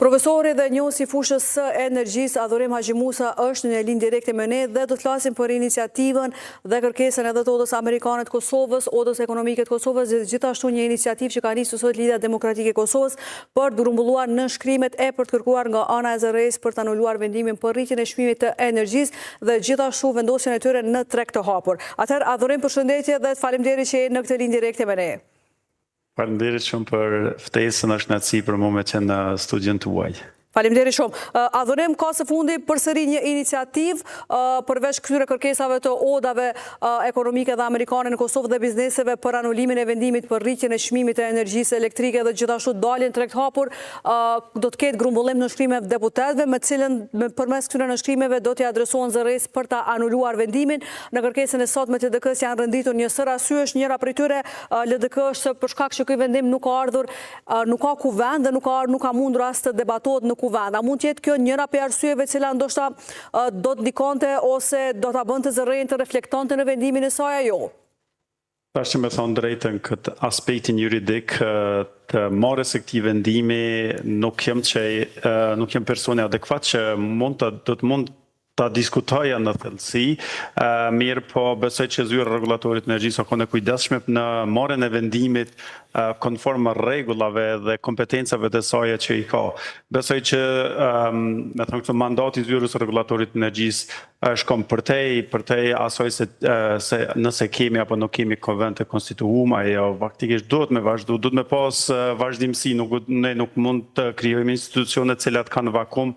Profesori dhe njohësi fushës së energjisë Adhurim Haxhi Musa është në linjë direkte me ne dhe do të flasim për iniciativën dhe kërkesën edhe të Odës Amerikane të Kosovës, Odës Ekonomike të Kosovës dhe gjithashtu një iniciativë që ka nisur sot Lidhja Demokratike e Kosovës për të grumbulluar në shkrimet e për të kërkuar nga ana e zërrejës për të anuluar vendimin për rritjen e çmimit të energjisë dhe gjithashtu vendosjen e tyre në treg të hapur. Atëherë Adhurim, përshëndetje dhe faleminderit që jeni në këtë linjë direkte me ne. Faleminderit shumë për ftesën, është kënaqësi për mua me qenë në studion tuaj. Faleminderit shumë. Adhurim, ka së fundi përsëri një iniciativë përveç këtyre kërkesave të odave ekonomike dhe amerikane në Kosovë dhe bizneseve për anulimin e vendimit për rritjen e çmimit të energjisë elektrike dhe gjithashtu daljen treg të hapur, do të ketë grumbullim në shkrimet deputetëve, me cilën përmes këtyre nënshkrimeve do t'i adresohen zërrejës për ta anuluar vendimin. Në kërkesën e sotme të LDK-s janë renditur një sër arsyesh, njëra prej tyre LDK është për shkak që ky vendim nuk ka ardhur, nuk ka kuvend dhe nuk ka mundur as të debatohet në kuvend. A mund të jetë kjo njëra për arsyeve cila ndoshta do të ndikonte ose do ta bënte zërrejën të reflektonte në vendimin e saj ajo? Tash që me thonë drejtën këtë aspektin juridik të marrjes së këtij vendimi, nuk jem personi adekuat që do të mund ta diskutoja në thellësi, mirë po besoj që zyra rregullatorit të energjisë ka qenë kujdesshme në marrjen e vendimit konform rregullave dhe kompetencave të saj që i ka. Besoj që me thënë këtë mandati i zyrës rregullatorit të energjisë është kom përtej asoj se nëse kemi apo nuk kemi konvent të konstituuar, ajo faktikisht duhet me vazhdu, duhet me pas vazhdimsi, ne nuk mund të krijojmë institucione të cilat kanë vakum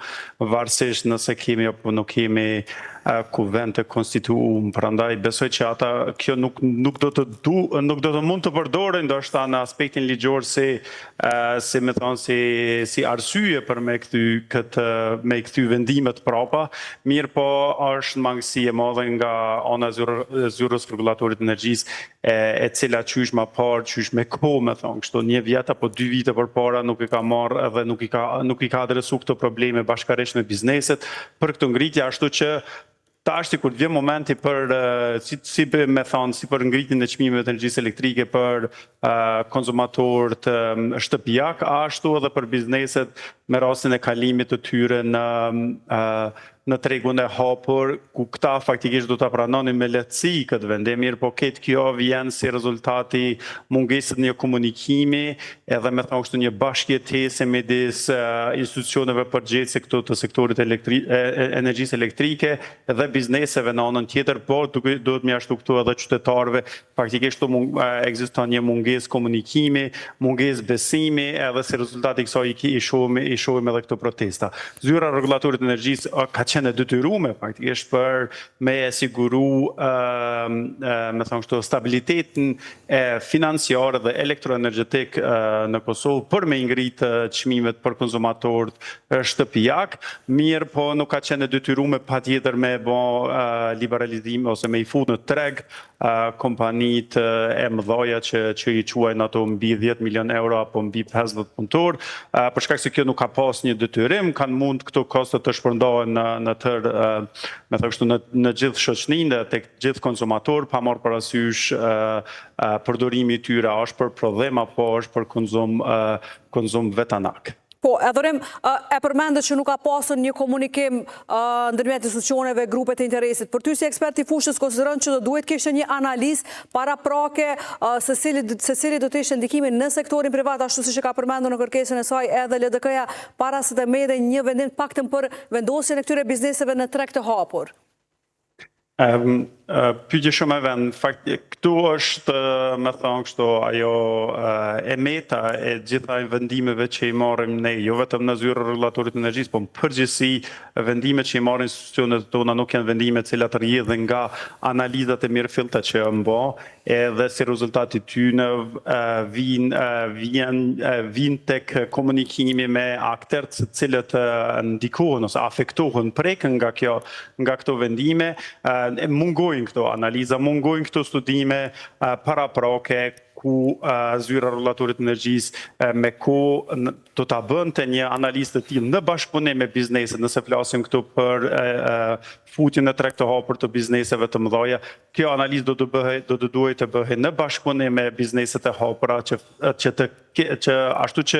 varësisht nëse kemi apo nuk kemi kuvend të konstituuar. Prandaj besoj që ata kjo nuk do të mund të përdoren ndoshta në aspektin ligjor si me thonë si arsye për me kthy vendimet prapa, mirë po është mangësi e madhe nga ana e zyrës rregullatorit të energjisë e cila qysh më parë, qysh me kohë, me thonë kështu, 1 vjet apo 2 vite përpara nuk i ka marrë dhe nuk i ka adresu këto probleme bashkërisht me bizneset për këtë ngritje, ashtu që tash kur vjen momenti për si për ngritjen e çmimeve të energjisë elektrike për konsumatorët shtëpiak, ashtu edhe për bizneset me rastin e kalimit të tyre në tregun e hapur, ku këta faktikisht do ta pranonin me lehtësi këtë vendim, mirë po këtë kjo vjen si rezultati mungesës një komunikimi, edhe me thonë kështu një bashkëjetese midis institucioneve përgjithëse këtu të sektorit energjisë elektrike dhe bizneseve në anën tjetër, por duhet mjashtu këtu edhe qytetarëve, faktikisht ekziston një mungesë komunikimi, mungesë besimi, edhe si rezultati kësaj i shohim edhe këto protesta. Zyra rregullatorit të energjisë ka qenë detyruar faktikisht për me siguru me thonë kështu stabilitetin financiar dhe elektroenergjetik në Kosovë për me ngritë çmimet për konsumatorët shtëpiak, mirë po nuk ka qenë detyruar patjetër me bë liberalizim ose me i fut në treg kompanitë e mëdha që i quajnë ato mbi 10 milion euro apo mbi 50 punëtor, për shkak se kjo nuk ka pas një detyrim, kanë mund këto koste të shpërndahen në tërë, me thënë kështu, në gjithë shoqërinë dhe tek gjithë konsumator, pa marrë parasysh përdorimi i tyre është për prodhim apo është për konsum vetanak. Po, Adhurim, e përmendet që nuk ka pasur një komunikim ndërmjet institucioneve, grupet e interesit. Për ty si ekspert i fushës konsideron që do duhet kishte një analizë paraprake se cili do të ishte ndikimi në sektorin privat, ashtu siç e ka përmendur në kërkesën e saj edhe LDK-ja, para se të merrte një vendim paktën për vendosjen e këtyre bizneseve në treg të hapur. Pyetje shumë e vend. Këtu është, me thonë kështu, ajo e meta e gjitha vendimeve që i marrim ne, jo vetëm në zyrën rregullatorit të energjisë, po në përgjithësi vendimet që i marrin institucionet tona nuk janë vendime të cilat rrjedhin nga analizat e mirëfillta që janë bë, edhe si rezultati tyne vijnë tek komunikimi me aktorët të cilët ndikohen ose afektohen, prekën nga këto vendime, mungojnë këto analiza, mungojnë këto studime paraprake, ku zyra rrullatorit të energjisë me ku do ta bënte një analizë të tillë në bashkëpunim me bizneset, nëse flasim këtu për futjen e treg të hapur të bizneseve të mëdha. Kjo analizë do të duhet të bëhej në bashkëpunim me bizneset e hapura që ashtu që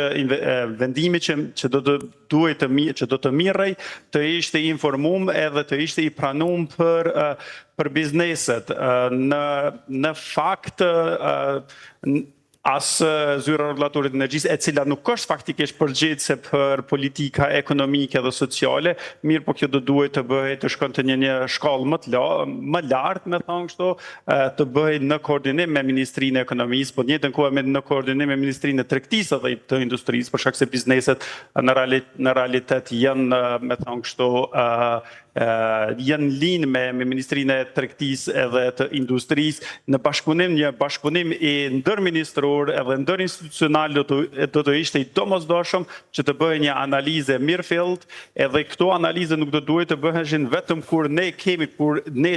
vendimi që do të mirrej të ishte i informuar edhe të ishte i pranuar për bizneset. Në fakt as zyra rrullatorit të energjisë, e cila nuk është faktikisht përgjegjëse për politika ekonomike dhe sociale, mirë po kjo do duhet të bëhej të shkonte një shkallë më lartë, me thonë kështu, të bëhej në koordinim me Ministrinë e Ekonomisë, po njëjtën kohë në koordinim me Ministrinë e Tregtisë dhe të Industrisë, për shkak se bizneset në realitet janë, me thonë kështu, janë linë me Ministrinë e Tregtisë edhe të Industrisë, në një bashkëpunim i ndërministror edhe ndërinstitucional do të ishte i domosdoshëm që të bëhej një analizë mirëfillt, edhe këto analizë nuk do duhet të bëheshin vetëm kur ne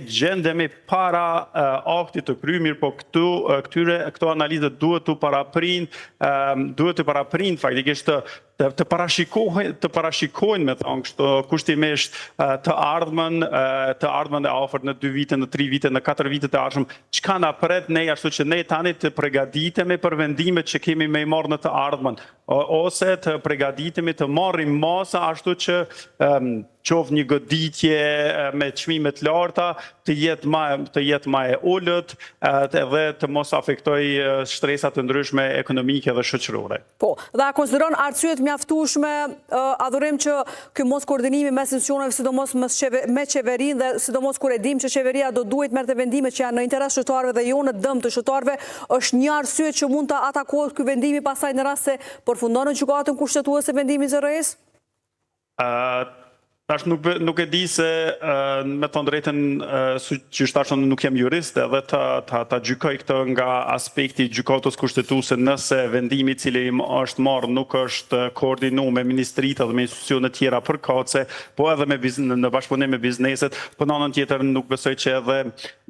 gjendemi para aktit të kryer, po këto analizë duhet të paraprind faktikisht të parashikojnë, me thonë kështu, kushtimisht të ardhmen e afërt në 2 vite, në 3 vite, në 4 vite të ardhshëm, çka na pret ne, ashtu që ne tani të përgatitemi për vendimet që kemi me i marrë në të ardhmen, ose të përgatitemi të marrim masa ashtu që qoftë një goditje me çmime të larta, të jetë më e ulët, edhe të mos aftoj shtresa të ndryshme ekonomike dhe shoqërore. Po, dhe a konsideron arsye të mjaftueshme adhurim që ky mos koordinimi mes institucioneve, sidomos me qeverinë dhe sidomos kur e dim që qeveria do duhet merrte vendime që janë në interes shqiptarëve dhe jo në dëm të shqiptarëve, është një arsye që mund të atakohet ky vendimi pastaj në rast se përfundon në gjykatën kushtetuese vendimi i ZRE-s? Tash nuk e di se, me thonë drejtën, që shtashën nuk jam jurist, edhe ta gjykoj këtë nga aspekti gjykatës kushtetuese, nëse vendimi i cili është marrë nuk është koordinuar me ministritë dhe me institucione tjera përkatëse, po edhe në bashkëpunim me bizneset, po në anën tjetër nuk besoj që edhe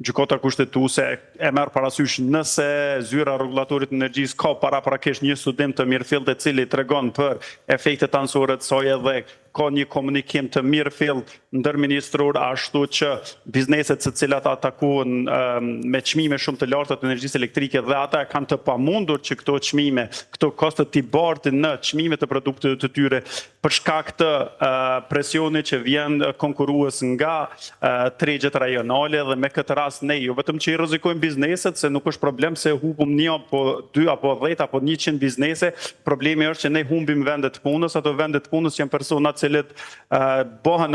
gjykata kushtetuese e merr parasysh nëse zyra rrullatorit të energjisë ka paraprakisht një studim të mirëfillt i cili tregon për efektet anësore të saj edhe ka një komunikim të mirëfillt ndërministror, ashtu që bizneset të cilat atakohen me çmime shumë të larta të energjisë elektrike dhe ata kanë të pamundur që këto çmime, këto koste të bartin në çmime të produkteve të tyre për shkak të presionit që vjen konkurrues nga tregjet rajonale, dhe me këtë rast ne jo vetëm që i rrezikojmë bizneset, se nuk është problem se humbum 1 apo 2 apo 10 apo 100 biznese, problemi është që ne humbim vendet punës, ato vendet punës janë persona cilët bëhen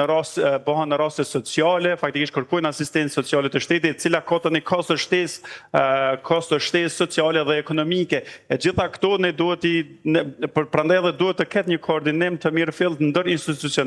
në raste sociale, faktikisht kërkojnë asistencë sociale të shtetit, e cila ka tani kosto shtesë sociale dhe ekonomike. E gjitha këto ne duhet prandaj edhe duhet të ketë një koordinim të mirëfillt ndër institucional.